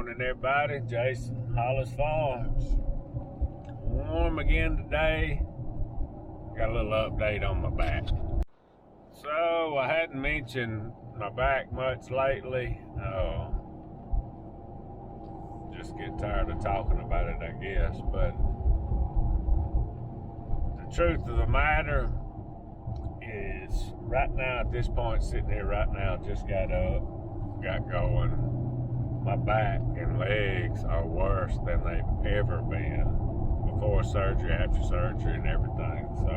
Morning, everybody. Jason, Hollis Farms. Warm again today. Got a little update on my back. So, I hadn't mentioned my back much lately. Just get tired of talking about it, I guess. But the truth of the matter is, right now at this point, sitting here right now, just got up, got going. My back and legs are worse than they've ever been before surgery, after surgery, and everything. So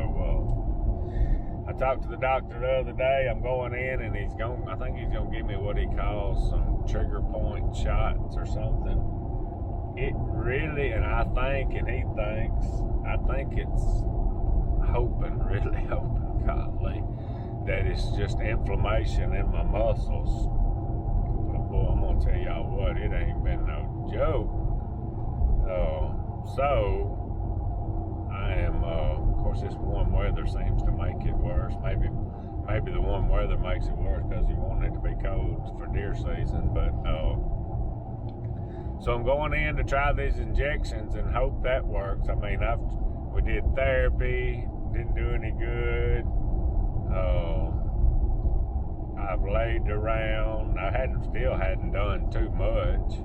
I talked to the doctor the other day. I'm going in, and I think he's gonna give me what he calls some trigger point shots or something. It really, and I think, and he thinks, I think it's really hoping, godly, that it's just inflammation in my muscles. Boy, I'm gonna tell y'all what, it ain't been no joke. So I am, of course, this warm weather seems to make it worse. Maybe the warm weather makes it worse because you want it to be cold for deer season. But so I'm going in to try these injections and hope that works. I mean, we did therapy, didn't do any good. I've laid around. I still hadn't done too much.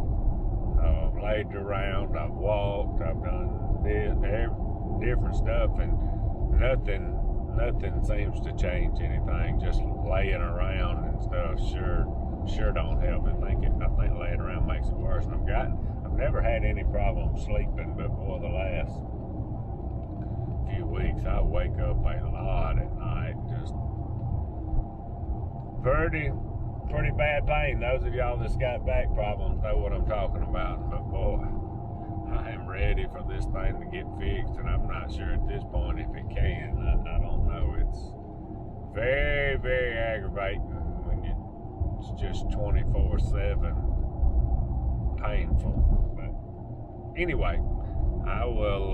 I've laid around. I've walked. I've done different stuff, and nothing seems to change anything. Just laying around and stuff sure don't help. I think laying around makes it worse. And I've never had any problem sleeping, but for the last few weeks, I wake up a lot at night, just pretty bad pain. Those of y'all that's got back problems know what I'm talking about. But boy, I am ready for this thing to get fixed, and I'm not sure at this point if it can. I don't know. It's very, very aggravating when it's just 24/7 painful. But anyway, I will,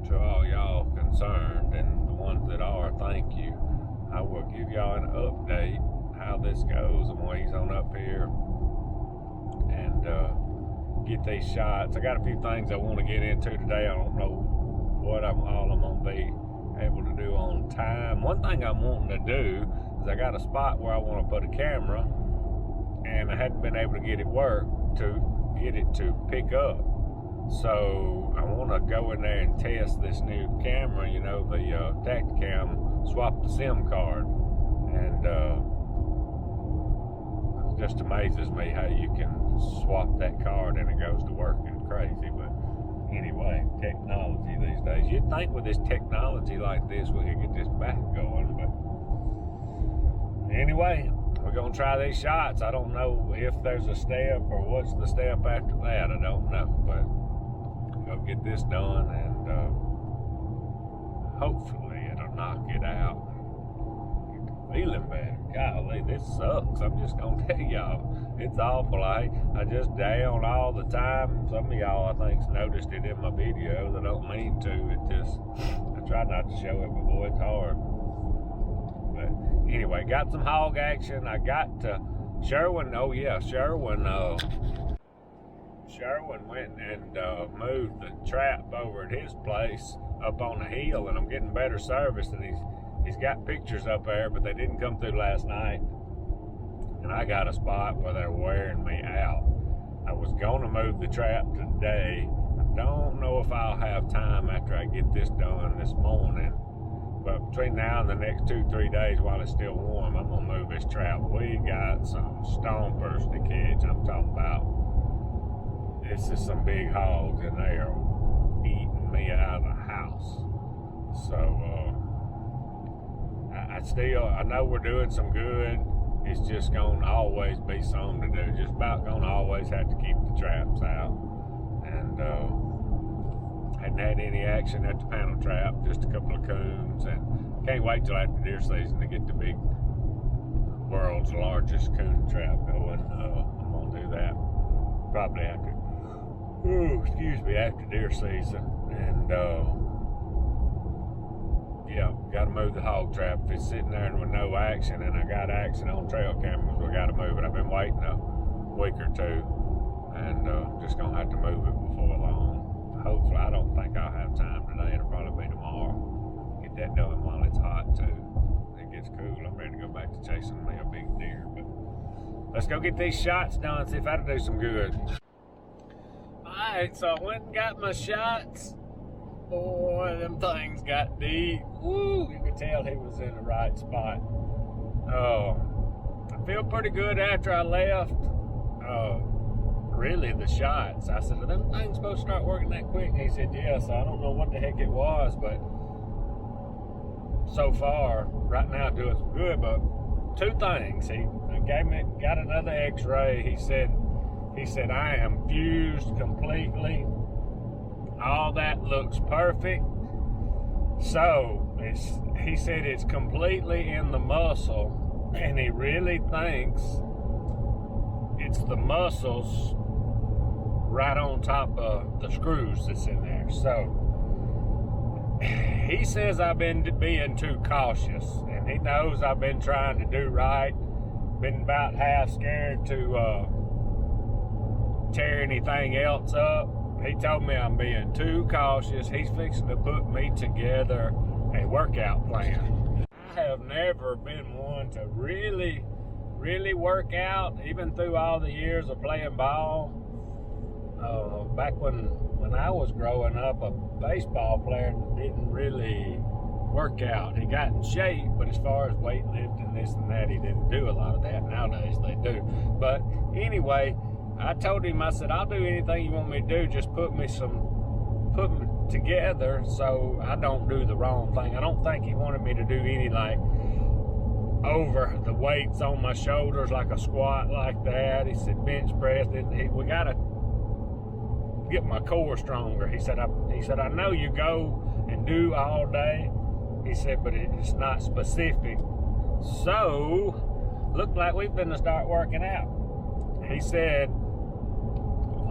to all y'all concerned and the ones that are, thank you. I will give y'all an update how this goes. I'm waiting on up here and get these shots. I got a few things I want to get into today. I don't know what I'm going to be able to do on time. One thing I'm wanting to do is I got a spot where I want to put a camera, and I hadn't been able to get it to pick up. So I want to go in there and test this new camera, the Tacticam, swap the SIM card. And it just amazes me how you can swap that card and it goes to working crazy. But anyway, technology these days. You'd think with this technology like this, we could get this back going. But anyway, we're going to try these shots. I don't know if there's a step or what's the step after that. I don't know. But go get this done, and hopefully it'll knock it out. Get feeling better. Golly, this sucks. I'm just gonna tell y'all, it's awful. I just down all the time. Some of y'all, I think, noticed it in my videos. I don't mean to. I try not to show it, but boy, it's hard. But anyway, got some hog action. I got to Sherwin. Oh yeah, Sherwin went and moved the trap over at his place up on the hill, and I'm getting better service, and he's got pictures up there, but they didn't come through last night, and I got a spot where they're wearing me out. I was going to move the trap today. I don't know if I'll have time after I get this done this morning, but between now and the next 2-3 days while it's still warm, I'm going to move this trap. We got some stompers to catch. I'm talking about, this is some big hogs, and they are eating me out of the house. So, I know we're doing some good. It's just going to always be something to do. Just about going to always have to keep the traps out. And hadn't had any action at the panel trap, just a couple of coons. And can't wait till after deer season to get the big world's largest coon trap going. I'm going to do that probably after deer season. And yeah, got to move the hog trap. If it's sitting there with no action, and I got action on trail cameras, we got to move it. I've been waiting week or two, and just gonna have to move it before long. Hopefully, I don't think I'll have time today. It'll probably be tomorrow. Get that done while it's hot too. It gets cool. I'm ready to go back to chasing me a big deer. But let's go get these shots done. See if that'll do some good. Alright, so I went and got my shots. Boy, them things got deep. Woo! You could tell he was in the right spot. I feel pretty good after I left. Really, the shots. I said, are them things supposed to start working that quick? And he said, yes. I don't know what the heck it was, but so far, right now, doing some good. But two things. He got another X-ray. He said, I am fused completely. All that looks perfect. So, he said it's completely in the muscle, and he really thinks it's the muscles right on top of the screws that's in there. So, he says I've been being too cautious, and he knows I've been trying to do right. Been about half scared to tear anything else up. He told me I'm being too cautious. He's fixing to put me together a workout plan. I have never been one to really work out, even through all the years of playing ball. Back when I was growing up, a baseball player didn't really work out. He got in shape, but as far as weightlifting, this and that, he didn't do a lot of that. Nowadays they do. But anyway, I told him, I said, I'll do anything you want me to do, just put me together so I don't do the wrong thing. I don't think he wanted me to do any like over the weights on my shoulders, like a squat like that. He said bench press. We gotta get my core stronger. He said, I know you go and do all day. He said, but it's not specific. So, looked like we've been to start working out. He said,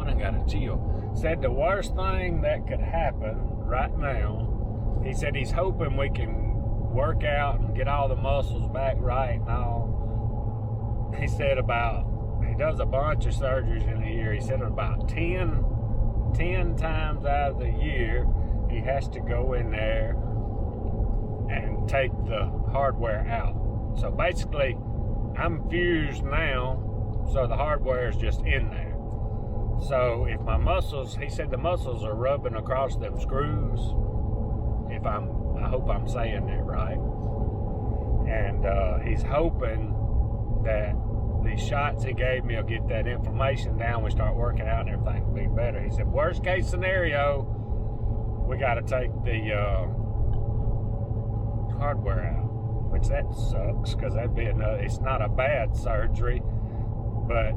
I gotta chill. Said the worst thing that could happen right now, he said he's hoping we can work out and get all the muscles back right and all. He said he does a bunch of surgeries in a year. He said about 10 times out of the year, he has to go in there and take the hardware out. So basically, I'm fused now, so the hardware is just in there. So if my muscles, he said the muscles are rubbing across them screws, I hope I'm saying that right. And he's hoping that these shots he gave me will get that inflammation down. We start working out and everything will be better. He said, worst case scenario, we got to take the hardware out, which that sucks because that'd be it's not a bad surgery, but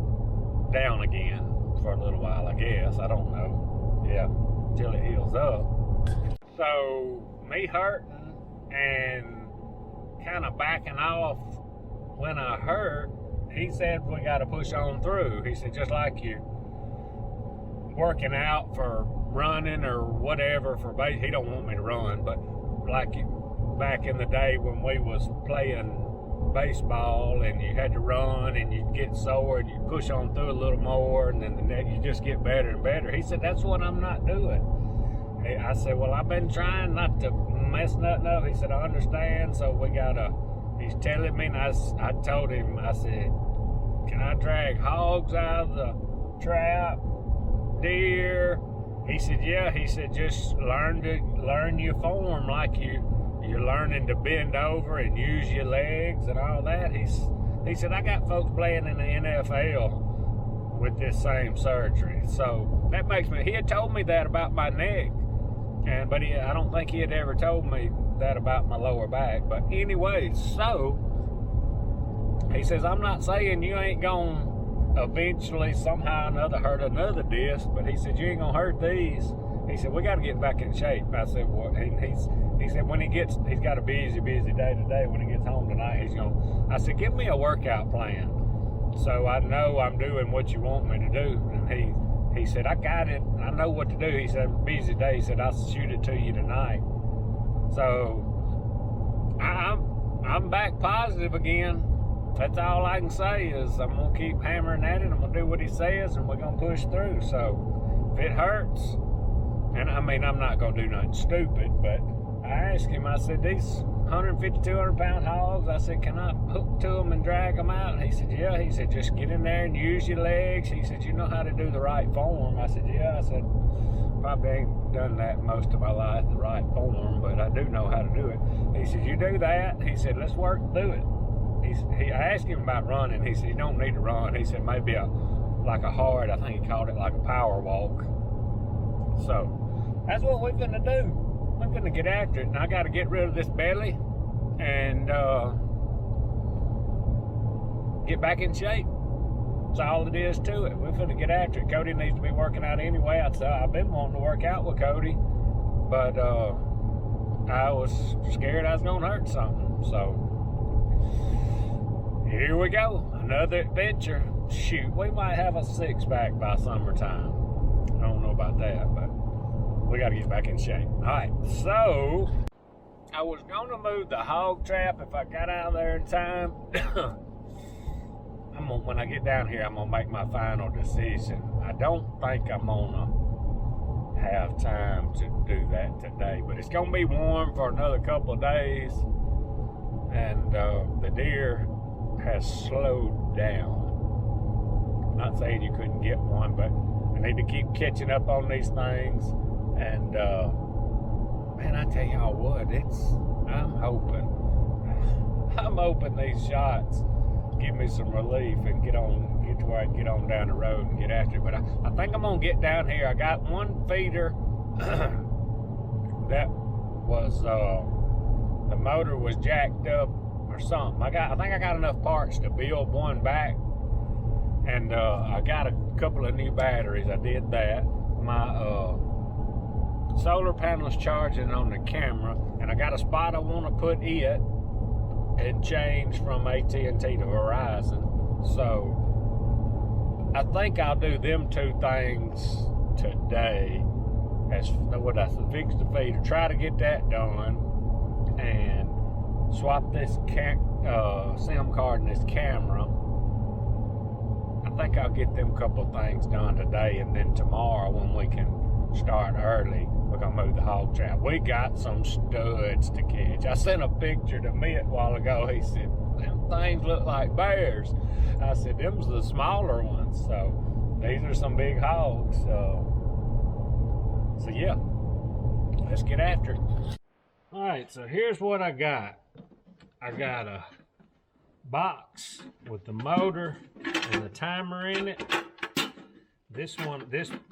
down again for a little while, I guess. I don't know. Yeah, till it heals up. So me hurting and kind of backing off when I hurt, he said we got to push on through. He said just like you working out for running or whatever for base. He don't want me to run, but like back in the day when we was playing baseball and you had to run and you'd get sore and you push on through a little more and then you just get better and better. He said that's what I'm not doing. I said, well, I've been trying not to mess nothing up. He said, I understand, so we gotta, he's telling me, and I told him, I said, can I drag hogs out of the trap, deer? He said, yeah. He said, just learn your form like you're learning to bend over and use your legs and all that. He said, I got folks playing in the NFL with this same surgery. So that makes me, he had told me that about my neck. But I don't think he had ever told me that about my lower back. But anyway, so he says, I'm not saying you ain't gonna eventually somehow or another hurt another disc, but he said, you ain't gonna hurt these. He said, we got to get back in shape. I said, what? He said, when he's got a busy day today. When he gets home tonight, I said, give me a workout plan so I know I'm doing what you want me to do. And he said, I got it. I know what to do. He said, busy day. He said, I'll shoot it to you tonight. So I'm back positive again. that's all I can say is I'm gonna keep hammering at it. I'm gonna do what he says, and we're gonna push through. So if it hurts, and I mean I'm not gonna do nothing stupid, but I asked him. I said, these 150, 200 pound hogs, I said, can I hook to them and drag them out? And he said, yeah. He said, just get in there and use your legs. He said, you know how to do the right form. I said, yeah. I said, probably ain't done that most of my life, the right form, but I do know how to do it. He said, you do that. He said, let's work through it. I asked him about running. He said, you don't need to run. He said, maybe like a hard, I think he called it like a power walk. So that's what we're gonna do. I'm gonna get after it, and I gotta get rid of this belly and get back in shape. That's all it is to it. We're gonna get after it. Cody needs to be working out anyway. I've been wanting to work out with Cody, but I was scared I was gonna hurt something. So here we go, another adventure. Shoot, we might have a six-pack by summertime. I don't know about that, but we got to get back in shape. All right, so I was going to move the hog trap if I got out of there in time. When I get down here, I'm going to make my final decision. I don't think I'm going to have time to do that today, but it's going to be warm for another couple of days, and the deer has slowed down. Not saying you couldn't get one, but I need to keep catching up on these things. And man, I tell y'all what, I'm hoping these shots give me some relief and get to where I can get on down the road and get after it. But I think I'm gonna get down here. I got one feeder that was the motor was jacked up or something. I think I got enough parts to build one back, and I got a couple of new batteries. I did that. My solar panel's charging on the camera, and I got a spot I want to put it and change from AT&T to Verizon. So I think I'll do them two things today. As what I said, fix the feeder, try to get that done, and swap this SIM card in this camera. I think I'll get them couple of things done today, and then tomorrow when we can start early, we're gonna move the hog trap. We got some studs to catch. I sent a picture to Mitt a while ago. He said, them things look like bears. I said, them's the smaller ones. So these are some big hogs. So yeah, let's get after it. All right, so here's what I got. I got a box with the motor and the timer in it. This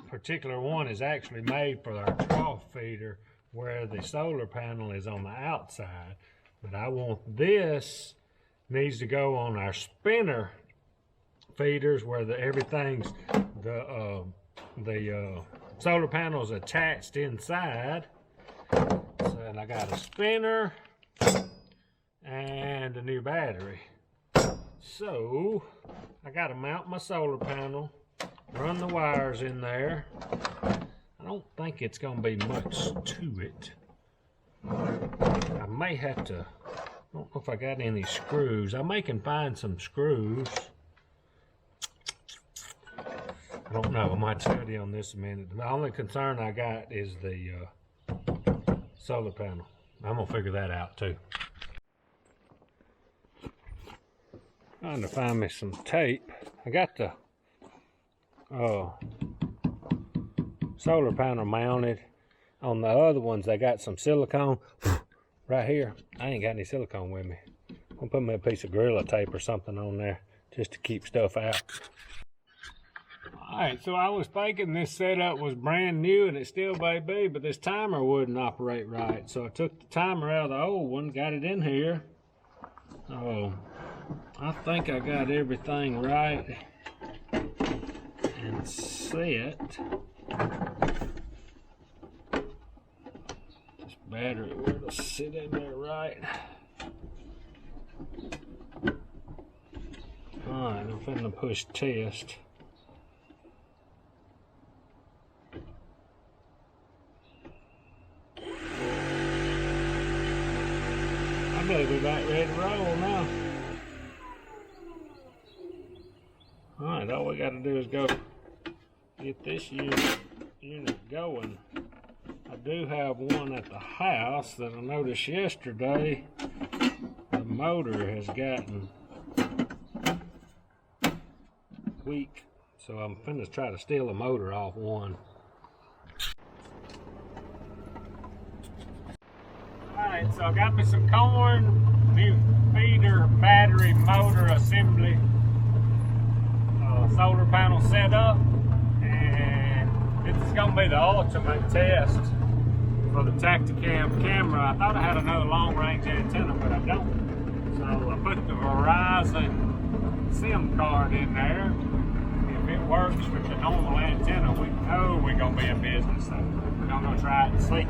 particular one is actually made for our trough feeder, where the solar panel is on the outside. But I want this needs to go on our spinner feeders, where everything's the solar panel's attached inside. So, and I got a spinner and a new battery. So I got to mount my solar panel, run the wires in there. I don't think it's going to be much to it. I may have to, I don't know if I got any screws. I may can find some screws. I don't know. I might tell you on this a minute. The only concern I got is the solar panel. I'm going to figure that out too. Trying to find me some tape. I got the solar panel mounted. On the other ones, I got some silicone right here. I ain't got any silicone with me. I'm gonna put me a piece of Gorilla Tape or something on there just to keep stuff out. Alright, so I was thinking this setup was brand new and it still may be, but this timer wouldn't operate right. So I took the timer out of the old one, got it in here. Oh, I think I got everything right and set. This battery will sit in there right. Alright, I'm finna push test. I better be about ready to roll now. Alright, all we gotta do is go get this unit going. I do have one at the house that I noticed yesterday. The motor has gotten weak, so I'm finna try to steal the motor off one. Alright, so I got me some corn, new feeder, battery, motor assembly, solar panel set up, and this is going to be the ultimate test for the Tactacam camera. I thought I had another long range antenna, but I don't. So I put the Verizon SIM card in there. If it works with the normal antenna, we know we're going to be in business. So we're going to try it and see.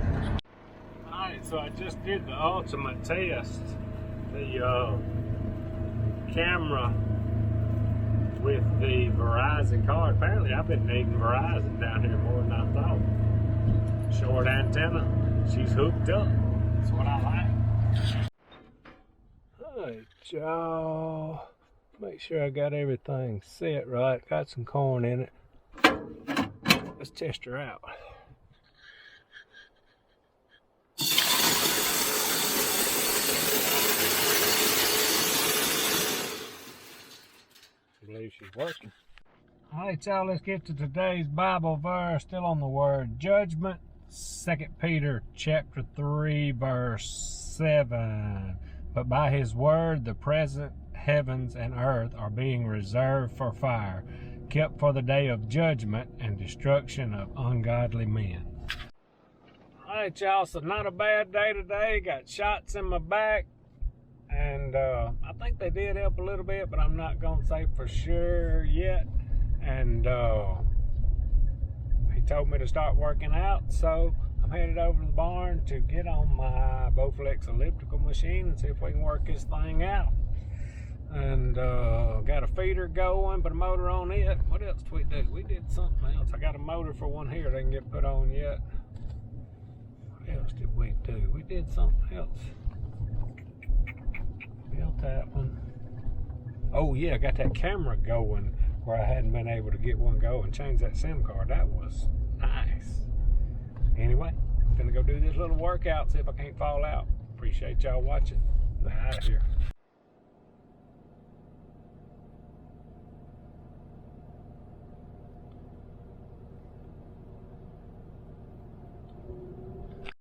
Alright, so I just did the ultimate test. The camera with the Verizon card. Apparently I've been needing Verizon down here more than I thought. Short antenna, she's hooked up. That's what I like. Alright, y'all. Make sure I got everything set right. Got some corn in it. Let's test her out. I believe she's working. Alright, y'all, let's get to today's Bible verse. Still on the word judgment. 2 Peter chapter 3 verse 7. But by his word the present heavens and earth are being reserved for fire, kept for the day of judgment and destruction of ungodly men. Alright, y'all, so not a bad day today. Got shots in my back. And I think they did help a little bit, but I'm not going to say for sure yet. And he told me to start working out, so I'm headed over to the barn to get on my Bowflex elliptical machine and see if we can work this thing out. And got a feeder going, put a motor on it. What else did we do? We did something else. I got a motor for one here that didn't get put on yet. What else did we do? We did something else. Built that one. Oh yeah, I got that camera going where I hadn't been able to get one going. Change that SIM card. That was nice. Anyway, I'm gonna go do this little workout, see if I can't fall out. Appreciate y'all watching. I'm out of here.